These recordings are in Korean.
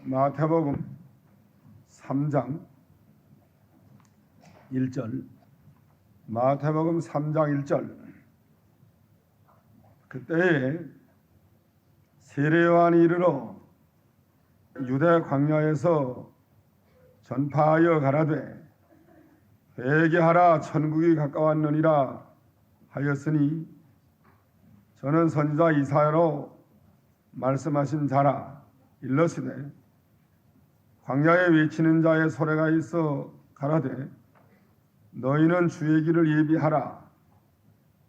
마태복음 3장 1절. 마태복음 3장 1절. 그때에 세례요한이 이르러 유대 광야에서 전파하여 가라되 회개하라 천국이 가까웠느니라 하였으니 저는 선지자 이사야로 말씀하신 자라. 일러시되 광야에 외치는 자의 소리가 있어 가라되 너희는 주의 길을 예비하라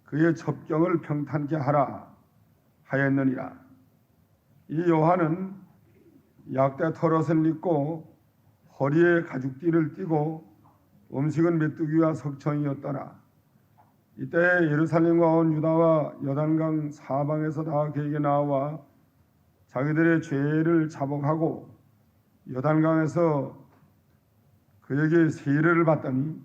그의 접경을 평탄케 하라 하였느니라. 이 요한은 약대 털옷을 입고 허리에 가죽띠를 띠고 음식은 메뚜기와 석청이었더라. 이때 예루살렘과 온 유다와 요단강 사방에서 다 그에게 나와 자기들의 죄를 자복하고 요단강에서 그에게 세례를 받더니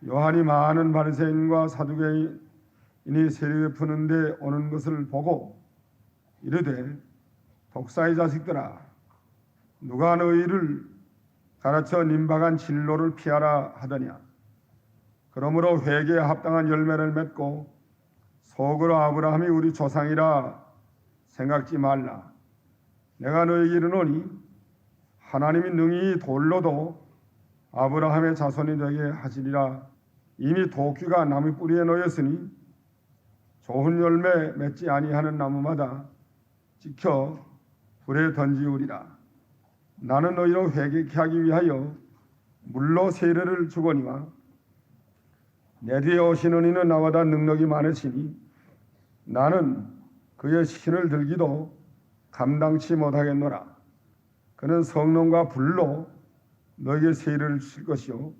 요한이 많은 바리새인과 사두개인이 세례 베푸는데 오는 것을 보고 이르되 독사의 자식들아 누가 너희를 가르쳐 님박한 진로를 피하라 하더냐. 그러므로 회개에 합당한 열매를 맺고 속으로 아브라함이 우리 조상이라 생각지 말라. 내가 너희에게 이르노니 하나님이 능히 돌로도 아브라함의 자손이 되게 하시리라. 이미 도끼가 나무 뿌리에 놓였으니 좋은 열매 맺지 아니하는 나무마다 찍혀 불에 던지우리라. 나는 너희로 회개케 하기 위하여 물로 세례를 주거니와 내 뒤에 오시는 이는 나보다 능력이 많으시니 나는 그의 신을 들기도 감당치 못하겠노라. 그는 성령과 불로 너희에게 세례를 줄 것이요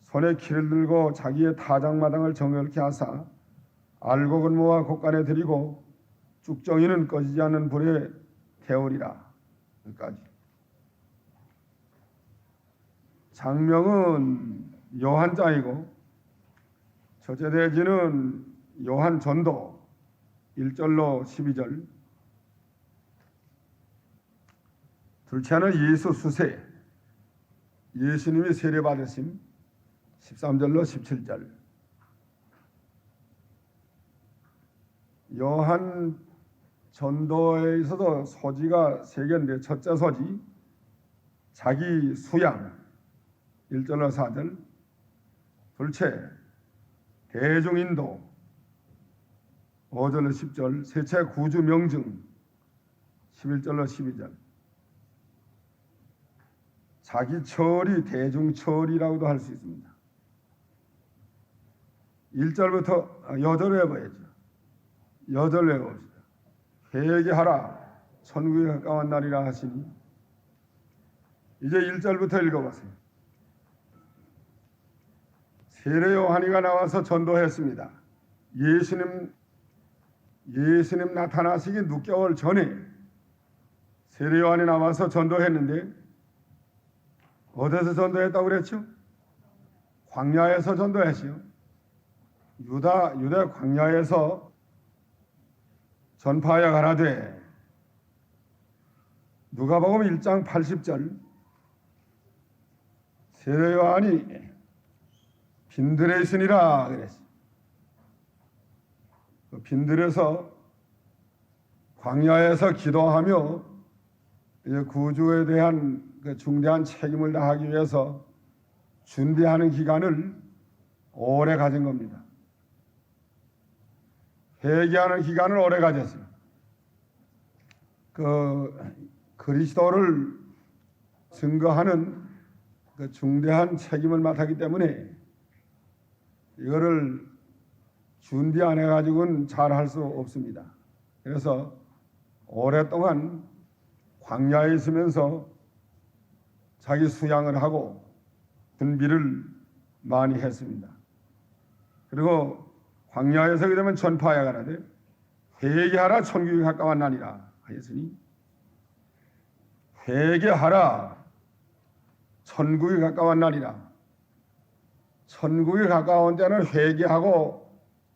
손에 키를 들고 자기의 타작마당을 정결케 하사 알곡은 모아 곳간에 들이고 쭉정이는 꺼지지 않는 불에 태우리라. 여기까지. 장명은 요한자이고 첫째 대지는 요한 전도 1절로 12절. 둘째는 예수 수세, 예수님이 세례받으심 13절로 17절. 요한 전도에 있어서 소지가 세 개인데 첫째 소지 자기 수양 1절로 4절. 둘째 대중인도 5절로 10절. 셋째 구주 명증 11절로 12절. 자기 처리 대중처리라고도 할 수 있습니다. 1절부터 여절을 해봐야죠. 여절 외워봅시다. 회개하라 천국이 가까운 날이라 하시니. 이제 1절부터 읽어보세요. 세례 요한이가 나와서 전도했습니다. 예수님 나타나시기 6개월 전에 세례 요한이 나와서 전도했는데 어디서 전도했다고 그랬죠? 광야에서 전도했어요. 유대 광야에서 전파하여 가라되. 누가복음 1장 80절. 세례 요한이 빈들에 있으니라 그랬어요. 빈들에서 광야에서 기도하며 구주에 대한 중대한 책임을 다하기 위해서 준비하는 기간을 오래 가진 겁니다. 회개하는 기간을 오래 가졌어요. 그리스도를 증거하는 중대한 책임을 맡았기 때문에 이거를 준비 안 해가지고는 잘 할 수 없습니다. 그래서 오랫동안 광야에 있으면서 자기 수양을 하고 준비를 많이 했습니다. 그리고 광야에서 그러면 전파하여 가라되 회개하라 천국이 가까웠나니라 하였으니 회개하라 천국이 가까웠나니라. 천국이 가까운 데는 회개하고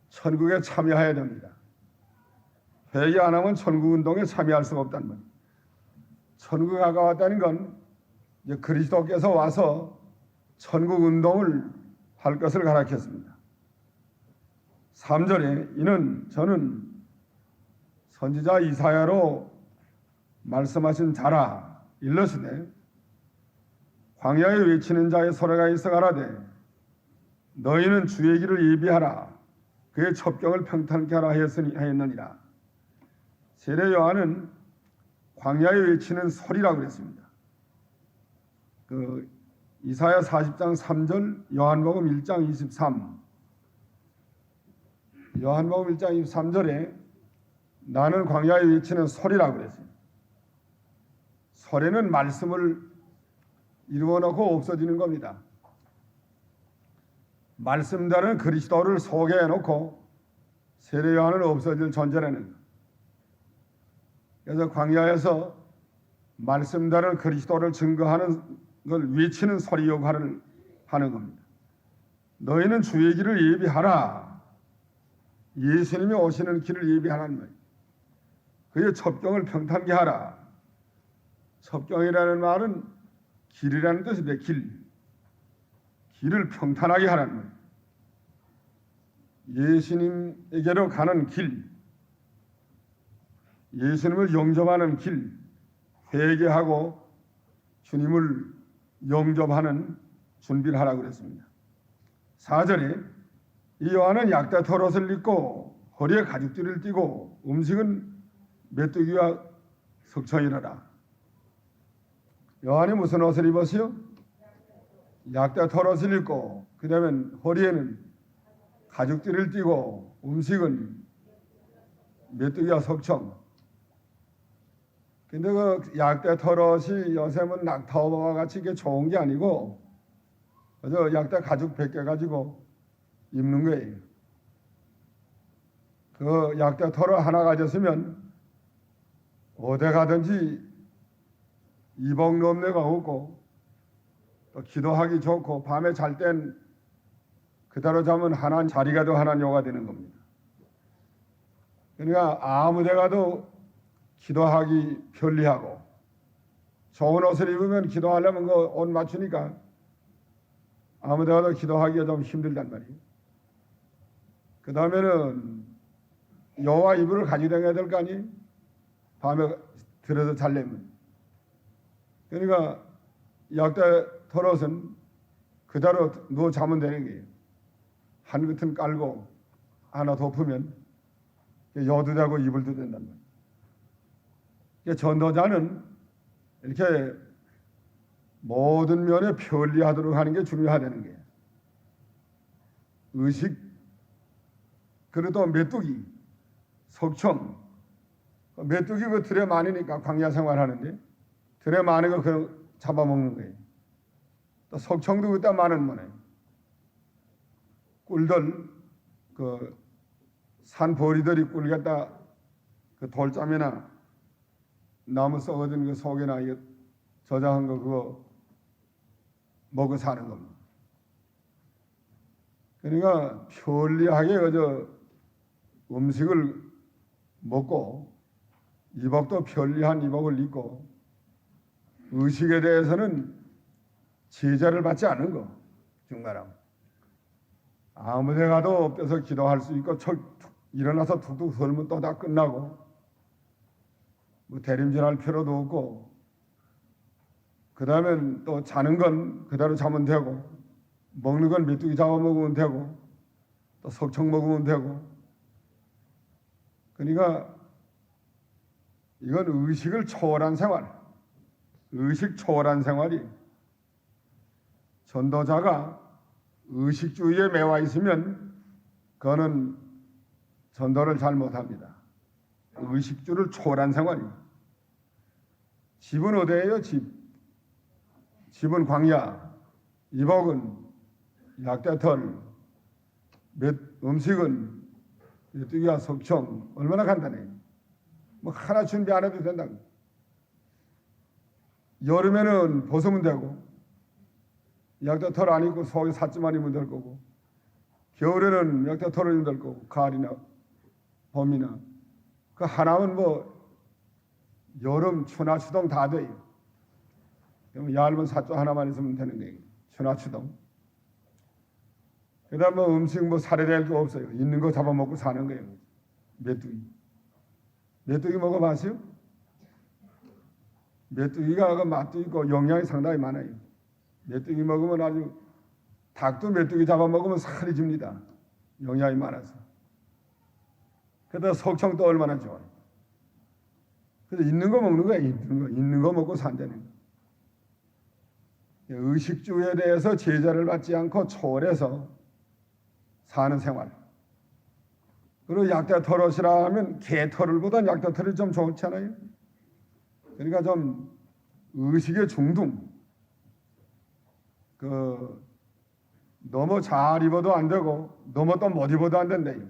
천국에 참여해야 됩니다. 회개 안 하면 천국 운동에 참여할 수가 없다는 말이에요. 천국에 가까웠다는 건 이제 그리스도께서 와서 천국 운동을 할 것을 가리켰습니다. 3절에 이는 저는 선지자 이사야로 말씀하신 자라 일러시되 광야에 외치는 자의 소리가 있어 가라되 너희는 주의 길을 예비하라 그의 첩경을 평탄케 하라 하였느니라. 세례 요한은 광야에 외치는 소리라고 그랬습니다. 그 이사야 40장 3절, 요한복음 1장 23. 요한복음 1장 23절에 나는 광야에 외치는 소리라고 그랬어요. 소리는 말씀을 이루어 놓고 없어지는 겁니다. 말씀대로는 그리스도를 소개해 놓고 세례 요한은 없어질 존재라는 것. 그래서 광야에서 말씀대로는 그리스도를 증거하는 걸 외치는 소리 역할을 하는 겁니다. 너희는 주의 길을 예비하라. 예수님이 오시는 길을 예비하라는 거예요. 그의 첩경을 평탄케 하라. 첩경이라는 말은 길이라는 뜻인데 길을 평탄하게 하라는 거예요. 예수님에게로 가는 길, 예수님을 영접하는 길, 회개하고 주님을 영접하는 준비를 하라고 그랬습니다. 4절에 이 요한은 약대 털옷을 입고 허리에 가죽띠를 띠고 음식은 메뚜기와 석청이라라. 요한이 무슨 옷을 입었어요? 약대 털옷을 입고 그 다음에 허리에는 가죽띠를 띠고 음식은 메뚜기와 석청. 근데 그 약대 털옷이 요새는 낙타오버와 같이 이게 좋은 게 아니고 그저 약대 가죽 벗겨가지고 입는 거예요. 그 약대 털옷 하나 가졌으면 어디 가든지 이복 넘내가 없고 또 기도하기 좋고 밤에 잘 땐 그대로 자면 하나님 자리가 더 하나님가 되는 겁니다. 그러니까 아무 데 가도 기도하기 편리하고 좋은 옷을 입으면 기도하려면 그 옷 맞추니까 아무 데 가도 기도하기가 좀 힘들단 말이에요. 그 다음에는 여호와 이불을 가지고 다녀야 될 거 아니에요? 밤에 들어서 자려면. 그러니까 약대 털옷은 그대로 누워 자면 되는 거예요. 한 겉은 깔고 하나 덮으면 여도 되고 이불도 된단 말이에요. 전도자는 이렇게 모든 면에 편리하도록 하는 게 중요하다는 거예요. 의식, 그래도 메뚜기, 석청, 메뚜기 그 들에 많으니까 광야 생활하는데 들에 많은 거 그냥 잡아먹는 거예요. 또 석청도 그때 많은 거네. 꿀들, 그 산보리들이 꿀 갖다 그 돌잠이나 나무 썩어진 그 속에나 이거 저장한 거 그거 먹어 사는 겁니다. 그러니까 편리하게 그저 음식을 먹고 이복도 편리한 이복을 입고 의식에 대해서는 제재를 받지 않는 거 중간하고 아무 데 가도 엎드려서 기도할 수 있고 일어나서 툭툭 설면 또 다 끝나고 뭐 대림질할 필요도 없고 그 다음에 또 자는 건 그대로 자면 되고 먹는 건 메뚜기 잡아먹으면 되고 또 석청 먹으면 되고 그러니까 이건 의식을 초월한 생활, 의식 초월한 생활이 전도자가 의식주의에 매와 있으면 그거는 전도를 잘 못합니다. 의식주를 초월한 생활이에요. 집은 어디예요? 집은 광야, 이복은 약대털, 음식은 메뚜기와 석청. 얼마나 간단해요. 뭐 하나 준비 안 해도 된다고. 여름에는 벗으면 되고 약대털 안 입고 속에 사찌만 입으면 될 거고 겨울에는 약대털을 입으면 될 거고 가을이나 봄이나 그 하나면 뭐 여름 추나 추동 다 돼요. 그러면 얇은 사조 하나만 있으면 되는 거예요. 추나 추동. 그다음 뭐 음식 뭐 살해될 게 없어요. 있는 거 잡아먹고 사는 거예요. 메뚜기. 메뚜기 먹어봤어요? 메뚜기가 맛도 있고 영양이 상당히 많아요. 메뚜기 먹으면 아주 닭도 메뚜기 잡아먹으면 살이 집니다. 영양이 많아서. 게다가 석청도 얼마나 좋아요. 그래서 있는 거 먹는 거예요. 있는 거 먹고 산다는 거. 의식주에 대해서 제자를 받지 않고 초월해서 사는 생활. 그리고 약대 털옷이라 하면 개 털을보단 약대 털이 좀 좋잖아요. 그러니까 좀 의식의 중둥. 너무 잘 입어도 안 되고 너무 또 못 입어도 안 된대요.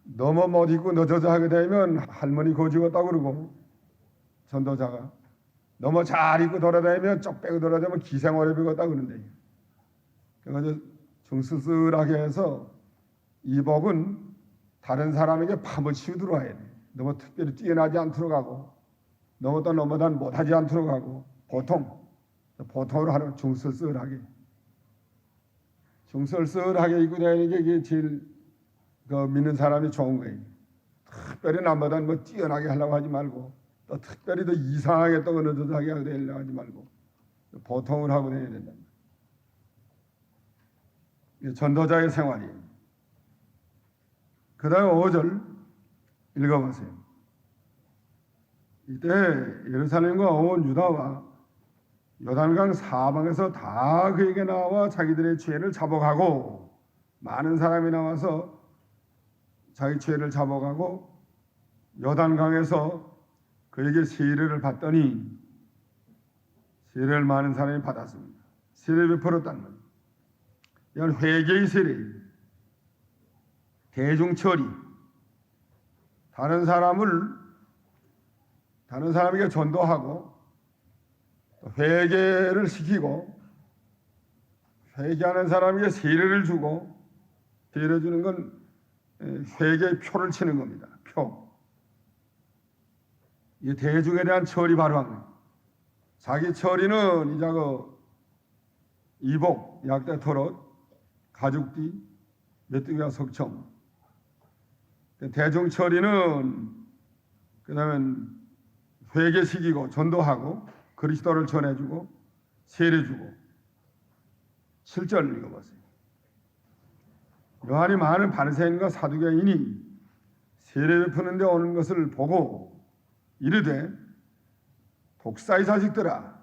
너무 못 입고 늦어져 하게 되면 할머니 고지겠다고 그러고 전도자가 너무 잘 입고 돌아다니면 쪽 빼고 돌아다니면 기생오래비겠다고 그러는데요. 그래서 중스스하게 해서 이복은 다른 사람에게 파묻히도록 해야 돼. 너무 특별히 뛰어나지 않도록 하고 너무 또 너무단 못하지 않도록 하고 보통으로 하는 중스스하게 입고 다니는 게 이게 제일 믿는 사람이 좋은 거예요. 특별히 남보다 뭐 뛰어나게 하려고 하지 말고 또 특별히 더 이상하게 또 어느덧하게 하려고 하지 말고 보통을 하고 다녀야 된다. 전도자의 생활이에요. 그 다음에 5절 읽어보세요. 이때 예루살렘과 온 유다와 요단강 사방에서 다 그에게 나와 자기들의 죄를 자복하고 많은 사람이 나와서 자기 죄를 자복하고 요단강에서 그에게 세례를 받더니 세례를 많은 사람이 받았습니다. 세례 베풀었다는 것. 이건 회개의 세례, 대중처리, 다른 사람에게 전도하고 회개를 시키고 회개하는 사람에게 세례를 주고 세례 주는 건 회개의 표를 치는 겁니다. 표. 이 대중에 대한 처리 바로 한 거예요. 자기 처리는 이복, 약대 털옷, 가죽띠, 메뚜기와 석청. 대중 처리는 그다음에 회개시키고 전도하고 그리스도를 전해주고 세례주고. 7절 읽어보세요. 요한이 많은 바리새인과 사두개인이 세례 베푸는 데 오는 것을 보고 이르되 독사의 자식들아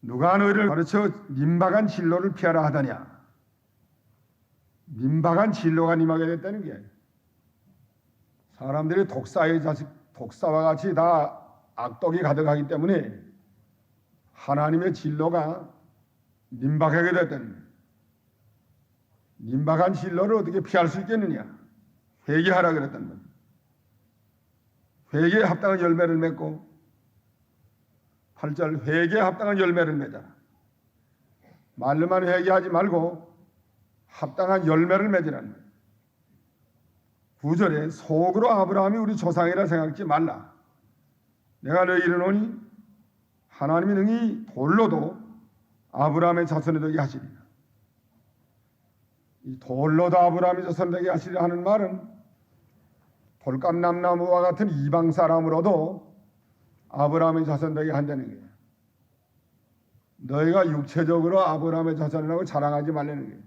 누가 너희를 가르쳐 민박한 진로를 피하라 하더냐. 민박한 진로가 임하게 됐다는 게 사람들이 독사의 자식, 독사와 같이 다 악독이 가득하기 때문에 하나님의 진로가 민박하게 됐다는 거예요. 민박한 진로를 어떻게 피할 수 있겠느냐. 회개하라 그랬단 말이에요. 회개에 합당한 열매를 맺고 8절 회개에 합당한 열매를 맺어라. 말로만 회개하지 말고 합당한 열매를 맺으라는 거예요. 9절에 속으로 아브라함이 우리 조상이라 생각지 말라. 내가 너희 이르노니 하나님이 능히 돌로도 아브라함의 자손이 되게 하시리라. 이 돌로도 아브라함의 자손이 되게 하시리라 하는 말은 돌감남나무와 같은 이방 사람으로도 아브라함의 자손 되게 한다는 거예요. 너희가 육체적으로 아브라함의 자손이라고 자랑하지 말라는 거예요.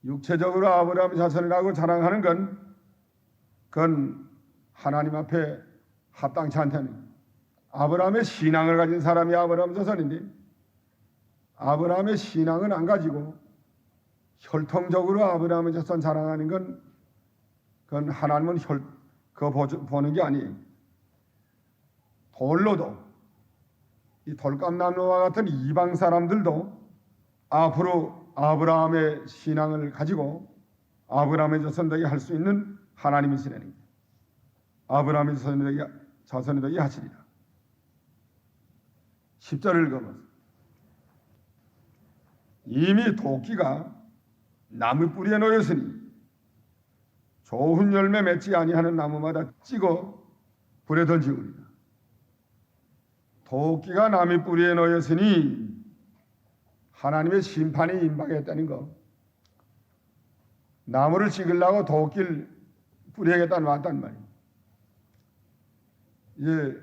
육체적으로 아브라함의 자손이라고 자랑하는 그건 하나님 앞에 합당치 않다는 거예요. 아브라함의 신앙을 가진 사람이 아브라함 자손인데 아브라함의 신앙은 안 가지고 혈통적으로 아브라함의 자손 자랑하는 그건 하나님은 그거 보는 게 아니에요. 돌로도 이 돌감나무와 같은 이방 사람들도 앞으로 아브라함의 신앙을 가지고 아브라함의 자손 되게 할 수 있는 하나님이시라는 거예요. 아브라함의 자손이 되게 하시리라. 10절을 읽어보세요. 이미 도끼가 나무 뿌리에 놓였으니 좋은 열매 맺지 아니하는 나무마다 찍어 불에 던지우리라. 도끼가 남의 뿌리에 놓였으니 하나님의 심판이 임박했다는 거. 나무를 찍으려고 도끼를 뿌리에다 놨단 말이에요. 이제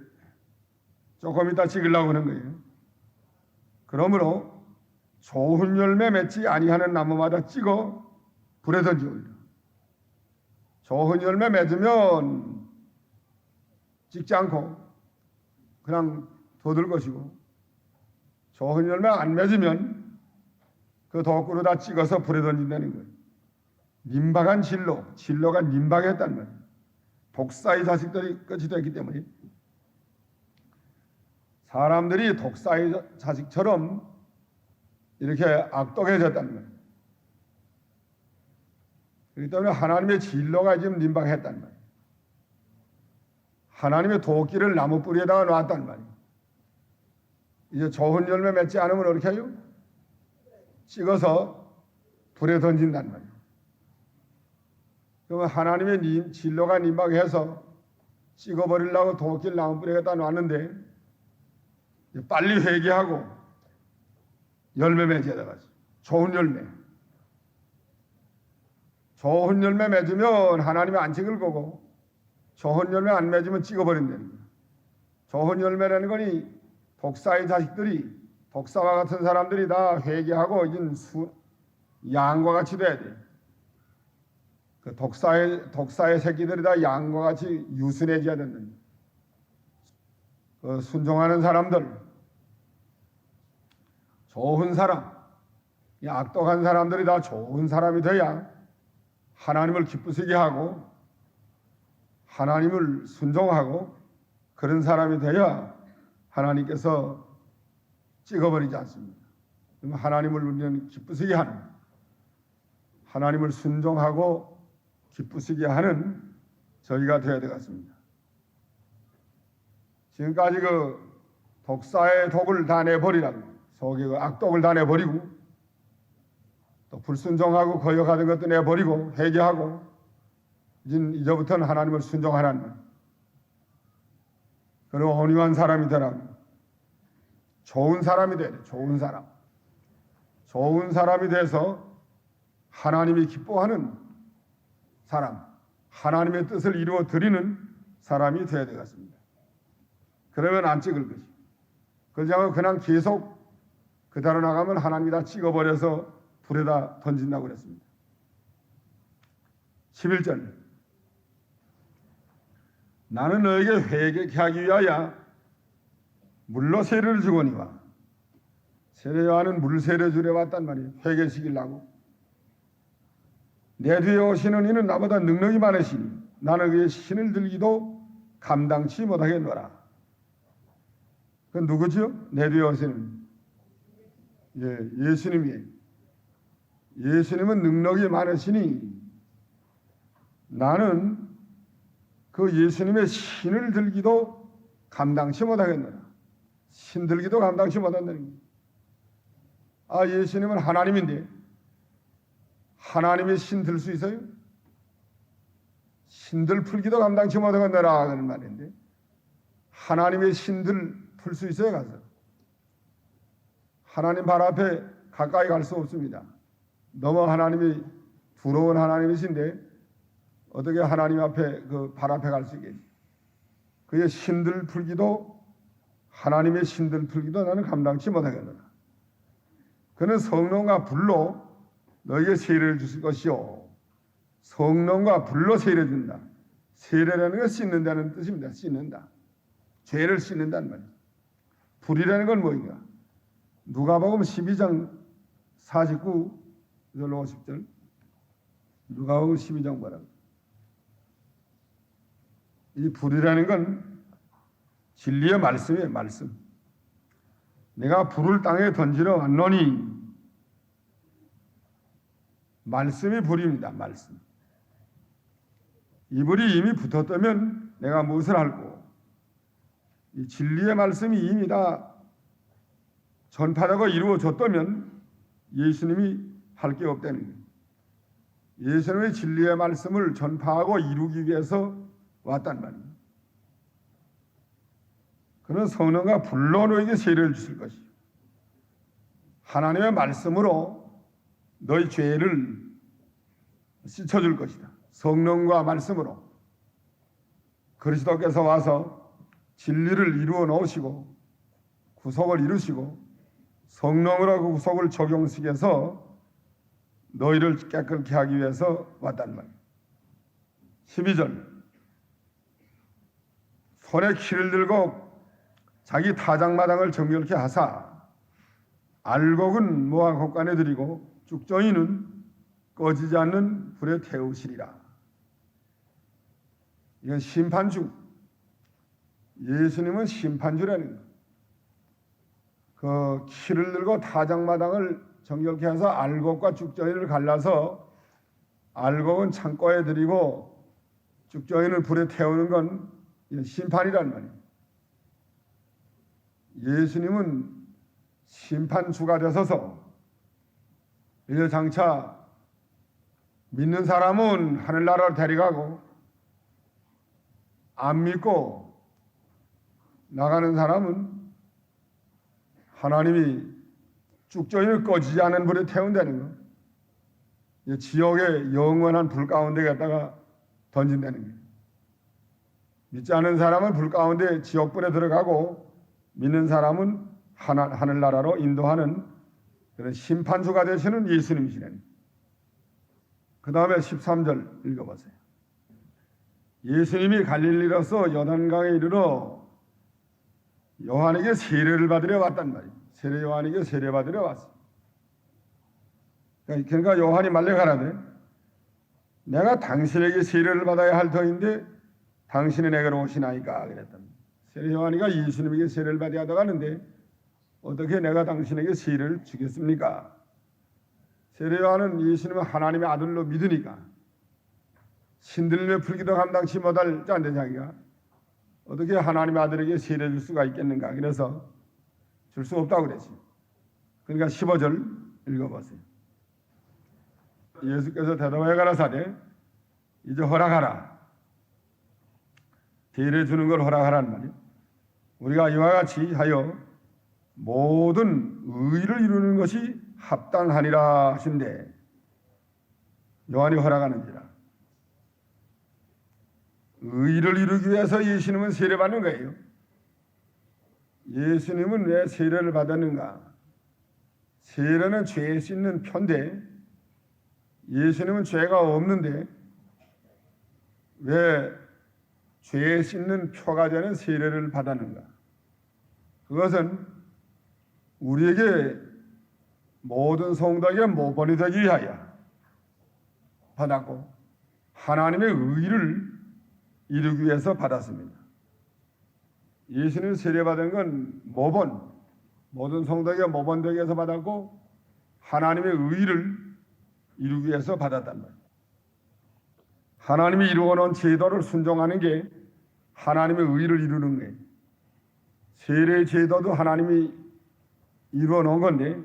조금 이따 찍으려고 하는 거예요. 그러므로 좋은 열매 맺지 아니하는 나무마다 찍어 불에 던지우리라. 좋은 열매 맺으면 찍지 않고 그냥 둬둘 것이고, 좋은 열매 안 맺으면 그 도구로 다 찍어서 불에 던진다는 거예요. nim박한 진로가 nim박했단 말이에요. 독사의 자식들이 끝이 됐기 때문에 사람들이 독사의 자식처럼 이렇게 악독해졌다는 거예요. 그렇기 때문에 하나님의 진로가 지금 nim박했단 말이에요. 하나님의 도끼를 나무 뿌리에다가 놨단 말이에요. 이제 좋은 열매 맺지 않으면 어떻게 해요? 찍어서 불에 던진단 말이에요. 그러면 하나님의 진로가 nim박해서 찍어버리려고 도끼를 나무 뿌리에다 놨는데 빨리 회개하고 열매 맺어야 되겠어요. 좋은 열매. 좋은 열매 맺으면 하나님이 안 찍을 거고, 좋은 열매 안 맺으면 찍어버린다는 거예요. 좋은 열매라는 거니 독사의 자식들이, 독사와 같은 사람들이 다 회개하고 이제 양과 같이 돼야 돼. 그 독사의 새끼들이 다 양과 같이 유순해져야 된다. 그 순종하는 사람들, 좋은 사람, 이 악독한 사람들이 다 좋은 사람이 돼야 하나님을 기쁘시게 하고 하나님을 순종하고 그런 사람이 되어야 하나님께서 찍어버리지 않습니다. 하나님을 우리는 기쁘시게 하는, 하나님을 순종하고 기쁘시게 하는 저희가 되어야 되겠습니다. 지금까지 그 독사의 독을 다 내버리라고, 속에 그 악독을 다 내버리고 또 불순종하고 거역하던 것도 내버리고 회개하고 이제부터는 하나님을 순종하라는, 그리고 온유한 사람이 되라고, 좋은 사람이 돼야 돼. 좋은 사람이 돼서 하나님이 기뻐하는 사람, 하나님의 뜻을 이루어 드리는 사람이 되어야 되겠습니다. 그러면 안 찍을 것이. 그러지 않고 그냥 계속 그대로 나가면 하나님이 다 찍어버려서 불에다 던진다고 그랬습니다. 11절. 나는 너에게 회개케 하기 위하여 물로 세례를 주거니와. 세례 요한은 물 세례 주려 왔단 말이에요. 회개시키려고. 내 뒤에 오시는 이는 나보다 능력이 많으시니 나는 그의 신을 들기도 감당치 못하겠노라. 그건 누구죠? 내 뒤에 오시는 예수님이에요. 예수님은 능력이 많으시니 나는 그 예수님의 신을 들기도 감당치 못하겠노라. 신 들기도 감당치 못한다는 거예요. 아, 예수님은 하나님인데 하나님의 신 들 수 있어요? 신들 풀기도 감당치 못하겠노라 그런 말인데, 하나님의 신들 풀 수 있어요? 가서 하나님 발 앞에 가까이 갈 수 없습니다. 너무 하나님이 부러운 하나님이신데 어떻게 하나님 앞에 그 발 앞에 갈 수 있겠지? 그의 신들 풀기도, 하나님의 신들 풀기도 나는 감당치 못하겠노라. 그는 성령과 불로 너에게 세례를 주실 것이요. 성령과 불로 세례 준다. 세례라는 건 씻는다는 뜻입니다. 씻는다. 죄를 씻는다는 말이에요. 불이라는 건 뭐인가? 누가복음 12장 49절 50절. 누가복음 12장 뭐라고? 이 불이라는 건 진리의 말씀이에요. 말씀. 내가 불을 땅에 던지러 왔노니, 말씀이 불입니다. 말씀. 이 불이 이미 붙었다면 내가 무엇을 할고, 이 진리의 말씀이 이미 다 전파되고 이루어졌다면 예수님이 할 게 없다는 거예요. 예수님의 진리의 말씀을 전파하고 이루기 위해서 왔단 말이에요. 그는 성령과 불로 너에게 세례를 주실 것이요. 하나님의 말씀으로 너희 죄를 씻어줄 것이다. 성령과 말씀으로 그리스도께서 와서 진리를 이루어 놓으시고 구속을 이루시고 성령으로 그 구속을 적용시켜서 너희를 깨끗게 하기 위해서 왔단 말이에요. 12절 손에 키를 들고 자기 타작마당을 정결케 하사 알곡은 모아 곡간에 들이고 쭉정이는 꺼지지 않는 불에 태우시리라. 이건 심판주. 예수님은 심판주라는 거. 그 키를 들고 타작마당을 정결케 해서 알곡과 쭉정이를 갈라서 알곡은 창고에 들이고 쭉정이는 불에 태우는 건 심판이란 말이에요. 예수님은 심판주가 되셔서 이제 장차 믿는 사람은 하늘나라로 데려가고 안 믿고 나가는 사람은 하나님이 쭉정이를 꺼지지 않은 불에 태운다는 거. 지옥의 영원한 불 가운데 갖다가 던진다는 거예요. 믿지 않은 사람은 불 가운데 지옥불에 들어가고 믿는 사람은 하늘나라로 인도하는 그런 심판주가 되시는 예수님이시라는 거예요. 그 다음에 13절 읽어보세요. 예수님이 갈릴리로서 요단강에 이르러 요한에게 세례를 받으러 왔단 말이에요. 세례 요한에게 세례 받으러 왔어. 그러니까 요한이 말려 가라되 내가 당신에게 세례를 받아야 할 터인데 당신이 내게로 오시나이까 그랬답니다. 세례 요한이가 예수님에게 세례를 받아야 하는데 어떻게 내가 당신에게 세례를 주겠습니까? 세례 요한은 예수님을 하나님의 아들로 믿으니까 신들림에 풀기도 감당치 못할 자인데 자기가 어떻게 하나님의 아들에게 세례 줄 수가 있겠는가? 그래서 줄 수 없다고 그랬어요. 그러니까 15절 읽어보세요. 예수께서 대답하여 가라사대 이제 허락하라. 세례 주는 걸 허락하라는 말이에요. 우리가 이와 같이 하여 모든 의를 이루는 것이 합당하니라 하신데 요한이 허락하는지라. 의를 이루기 위해서 예수님은 세례받는 거예요. 예수님은 왜 세례를 받았는가? 세례는 죄 씻는 표인데 예수님은 죄가 없는데 왜 죄 씻는 표가 되는 세례를 받았는가? 그것은 우리에게 모든 성도에게 모본이 되기 위하여 받았고 하나님의 의를 이루기 위해서 받았습니다. 예수님 세례받은 건 모든 성도에게 모본 되기 위해서 받았고 하나님의 의를 이루기 위해서 받았단 말이에요. 하나님이 이루어 놓은 제도를 순종하는 게 하나님의 의를 이루는 거예요. 세례 제도도 하나님이 이루어 놓은 건데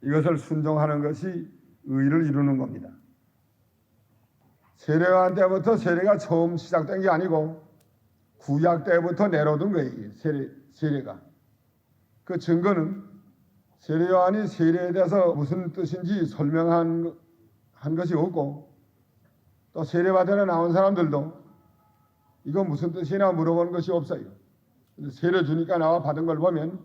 이것을 순종하는 것이 의를 이루는 겁니다. 세례요한 때부터 세례가 처음 시작된 게 아니고 구약 때부터 내려오던 거예요. 세례가. 그 증거는 세례요한이 세례에 대해서 무슨 뜻인지 설명한 것이 없고 또 세례받으러 나온 사람들도 이거 무슨 뜻이냐 물어본 것이 없어요. 세례 주니까 나와 받은 걸 보면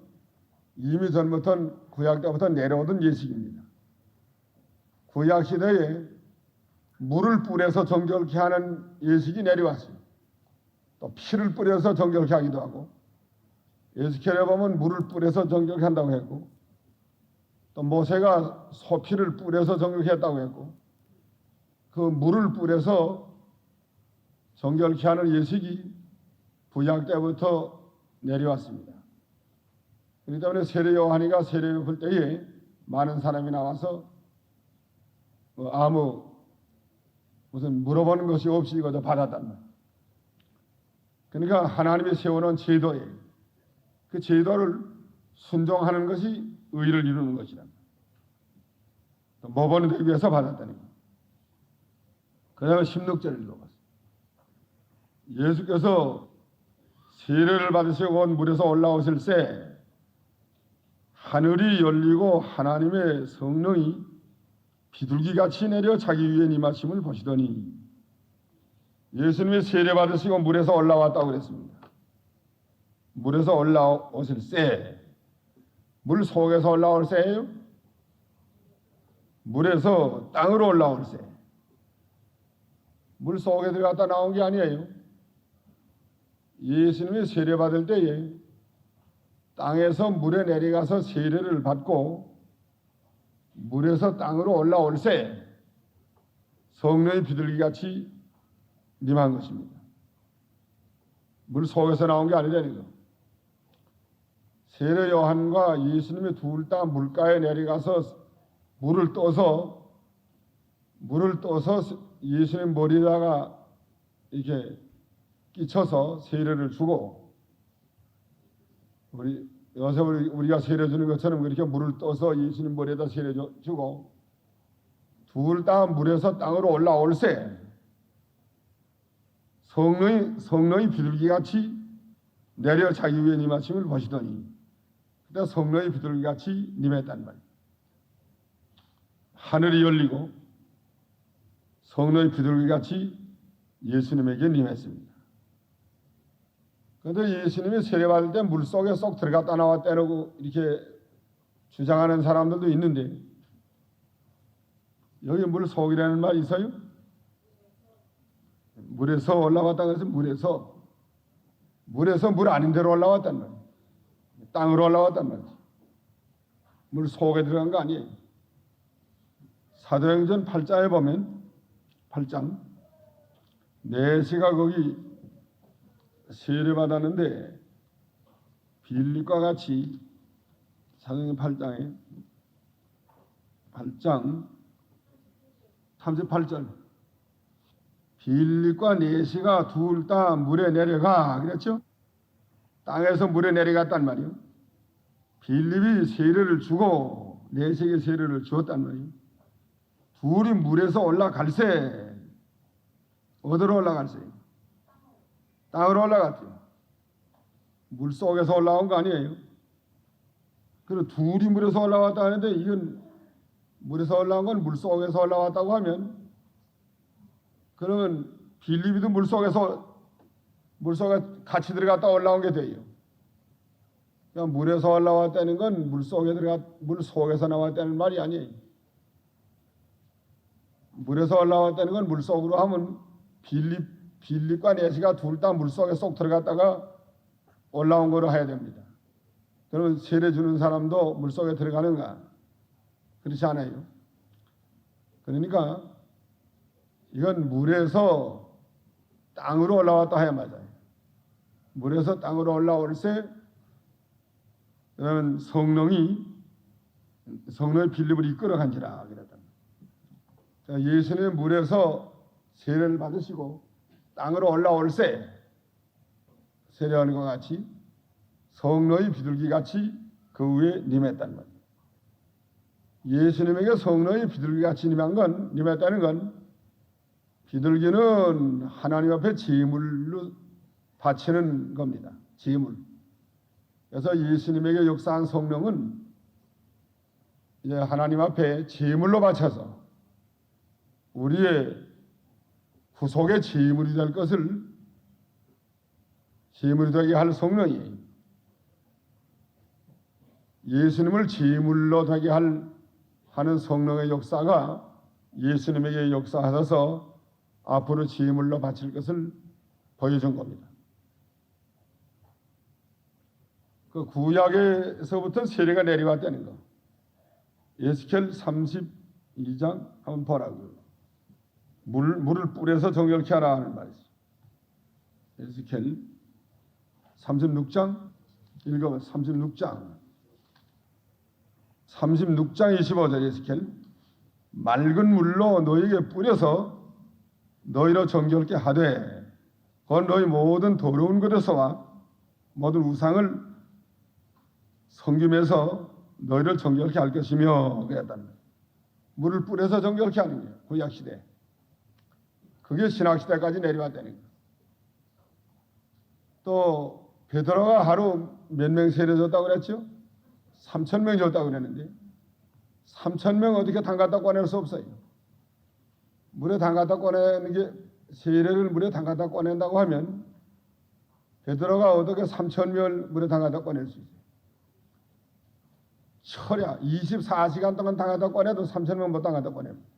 이미 전부터 구약 때부터 내려오던 예식입니다. 구약 시대에 물을 뿌려서 정결케 하는 예식이 내려왔어요. 또 피를 뿌려서 정결케 하기도 하고 에스겔에 보면 물을 뿌려서 정결케 한다고 했고 또 모세가 소피를 뿌려서 정결케 했다고 했고 그 물을 뿌려서 정결케 하는 예식이 구약 때부터 내려왔습니다. 그렇기 때문에 세례 요한이가 세례를 볼 때에 많은 사람이 나와서 아무 무슨 물어보는 것이 없이 이거 받았단 말이에요. 그러니까 하나님이 세워놓은 제도에 그 제도를 순종하는 것이 의를 이루는 것이란 말이에요. 모범이 되기 위해서 받았다는 거예요. 그다음에 16절을 읽어봤습니다. 예수께서 세례를 받으시고 온 물에서 올라오실 때 하늘이 열리고 하나님의 성령이 비둘기같이 내려 자기 위에 임하심을 보시더니, 예수님이 세례 받으시고 물에서 올라왔다고 그랬습니다. 물에서 올라오실 때, 물 속에서 올라올 때예요? 물에서 땅으로 올라올 때. 물 속에 들어갔다 나온 게 아니에요. 예수님이 세례 받을 때에 땅에서 물에 내려가서 세례를 받고 물에서 땅으로 올라올 때 성령의 비둘기같이 임한 것입니다. 물 속에서 나온 게 아니라는 거. 세례 요한과 예수님이 둘 다 물가에 내려가서 물을 떠서 예수님 머리에다가 이렇게 끼쳐서 세례를 주고, 요새 우리가 세례 주는 것처럼 그렇게 물을 떠서 예수님 머리에다 세례 주고, 둘 다 물에서 땅으로 올라올 때 성령이 비둘기같이 내려 자기 위에 임하심을 보시더니, 그때 성령이 비둘기같이 임했단 말이에요. 하늘이 열리고 성령이 비둘기같이 예수님에게 임했습니다. 그런데 예수님이 세례받을 때 물속에 쏙 들어갔다 나왔다고 이렇게 주장하는 사람들도 있는데, 여기 물 속이라는 말이 있어요? 물에서 올라왔다 그래서 물에서 물 아닌 데로 올라왔단 말이에요. 땅으로 올라왔단 말이에요. 물 속에 들어간 거 아니에요. 사도행전 8장에 보면 8장 내시가 거기 세례 받았는데 빌립과 같이, 사도행전 8장 38절, 빌립과 내시가 둘 다 물에 내려가 그랬죠? 땅에서 물에 내려갔단 말이에요. 빌립이 세례를 주고 내시에게 세례를 주었단 말이에요. 둘이 물에서 올라갈세. 어디로 올라갈세? 땅으로 올라갔죠. 물 속에서 올라온 거 아니에요. 그리고 둘이 물에서 올라왔다 하는데, 이건 물에서 올라온 건 물 속에서 올라왔다고 하면, 그러면 빌립이도 물 속에 같이 들어갔다 올라온 게 돼요. 그러니까 물에서 올라왔다는 건 물 속에서 나왔다는 말이 아니에요. 물에서 올라왔다는 건 물 속으로 하면 빌립과 내시가 둘 다 물 속에 쏙 들어갔다가 올라온 거로 해야 됩니다. 그러면 세례 주는 사람도 물 속에 들어가는가? 그렇지 않아요. 그러니까 이건 물에서 땅으로 올라왔다 해야 맞아요. 물에서 땅으로 올라올 때, 그러면 성령이 빌립을 이끌어간지라 그랬다. 예수님은 물에서 세례를 받으시고 땅으로 올라올 때 세례하는 것 같이 성령이 비둘기같이 그 위에 임했단 말이에요. 예수님에게 성령이 비둘기같이 임했다는 건, 비둘기는 하나님 앞에 제물로 바치는 겁니다. 제물. 그래서 예수님에게 역사한 성령은 이제 하나님 앞에 제물로 바쳐서 우리의 후속의 제물이 될 것을, 제물이 되게 할 성령이, 예수님을 제물로 되게 하는 성령의 역사가 예수님에게 역사하셔서 앞으로 제물로 바칠 것을 보여준 겁니다. 그 구약에서부터 세례가 내려왔다는 거. 에스겔 32장 한번 보라고요. 물을 뿌려서 정결케 하라 하는 말이죠. 에스겔 36장 읽어봐. 36장 25절 에스겔. 맑은 물로 너희에게 뿌려서 너희로 정결케 하되, 곧 너희 모든 더러운 것에서와 모든 우상을 섬김에서 너희를 정결케 할 것이며 그랬단 말이에요. 물을 뿌려서 정결케 하는 거예요. 구약시대. 그게 신학시대까지 내려왔다는 거예요. 또 베드로가 하루 몇 명 세례 줬다고 그랬죠? 3,000명 줬다고 그랬는데 3,000명 어떻게 담갔다 꺼낼 수 없어요. 물에 담갔다 꺼내는 게 세례를 물에 담갔다 꺼낸다고 하면 베드로가 어떻게 3,000명을 물에 담갔다 꺼낼 수 있어요. 철야 24시간 동안 담갔다 꺼내도 3,000명 못 담갔다 꺼냅니다.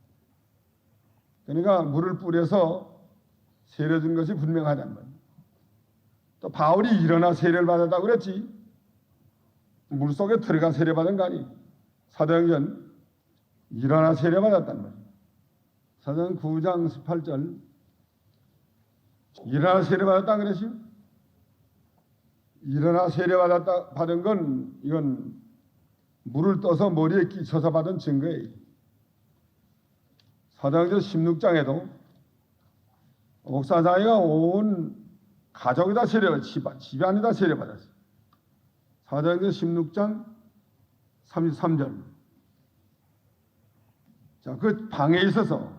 그러니까 물을 뿌려서 세례 준 것이 분명하단 말이에요. 또 바울이 일어나 세례를 받았다고 그랬지. 물속에 들어가 세례 받은 거 아니. 사도행전 일어나 세례 받았단 말이에요. 사도행전 9장 18절 일어나 세례 받았다 그랬어요. 일어나 세례 받은 건 이건 물을 떠서 머리에 끼쳐서 받은 증거예요. 사도행전 16장에도 목사자이가 온 가족이다 집안이다 세례 받았어요. 사도행전 16장 33절. 자, 그 방에 있어서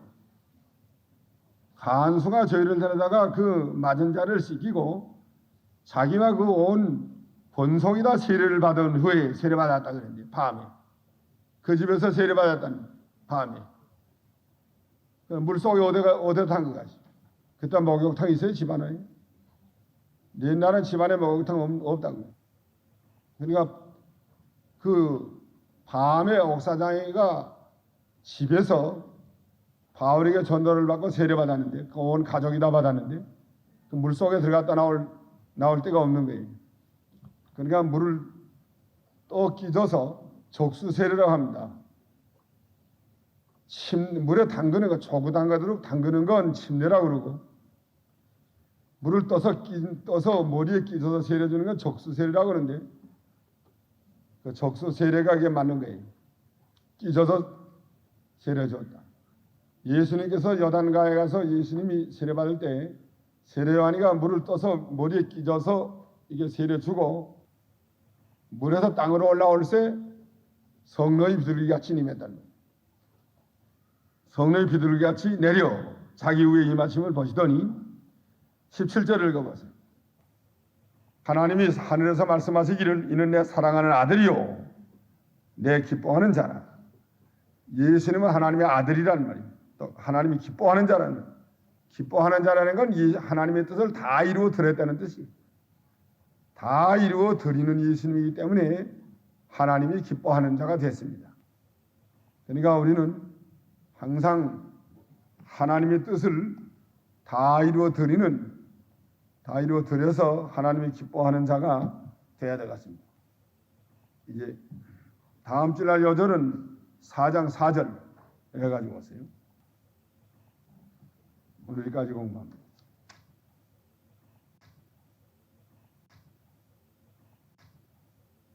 간수가 저희를 데려다가 그 맞은 자를 씻기고 자기가 그 온 본속이다 세례를 받은 후에 세례 받았다 그랬는데 밤에 그 집에서 세례 받았다는 밤에 물속에 어디다 탄 거지. 그때 목욕탕 있어요 집안에. 옛날엔 집안에 목욕탕 없다고. 그러니까 그 밤에 옥사장이가 집에서 바울에게 전도를 받고 세례 받았는데 그 온 가족이 다 받았는데 그 물속에 들어갔다 나올 데가 없는 거예요. 그러니까 물을 또 끼져서 적수 세례라고 합니다. 물에 담그는 거 조구 담가도록 담그는 건 침례라고 그러고 물을 떠서 머리에 끼져서 세례 주는 건 적수 세례라고 그러는데 그 적수 세례가 그게 맞는 거예요. 끼져서 세례 줬다. 예수님께서 요단강에 가서 예수님이 세례 받을 때 세례 요한이가 물을 떠서 머리에 끼져서 이게 세례 주고 물에서 땅으로 올라올 때 성령이 비둘기같이 임했다는 거예요. 성령이 비둘기같이 내려 자기 위에 임하심을 보시더니 17절을 읽어보세요. 하나님이 하늘에서 말씀하시기를 이는 내 사랑하는 아들이요 내 기뻐하는 자라. 예수님은 하나님의 아들이라는 말이에요. 또 하나님이 기뻐하는 자라는 말이에요. 기뻐하는 자라는 건 이 하나님의 뜻을 다 이루어 드렸다는 뜻이에요. 다 이루어 드리는 예수님이기 때문에 하나님이 기뻐하는 자가 됐습니다. 그러니까 우리는 항상 하나님의 뜻을 다 이루어 드려서 하나님이 기뻐하는 자가 되어야 되겠습니다. 이제 다음 주날 여절은 4장 4절 해가지고 오세요. 오늘 여기까지 공부합니다.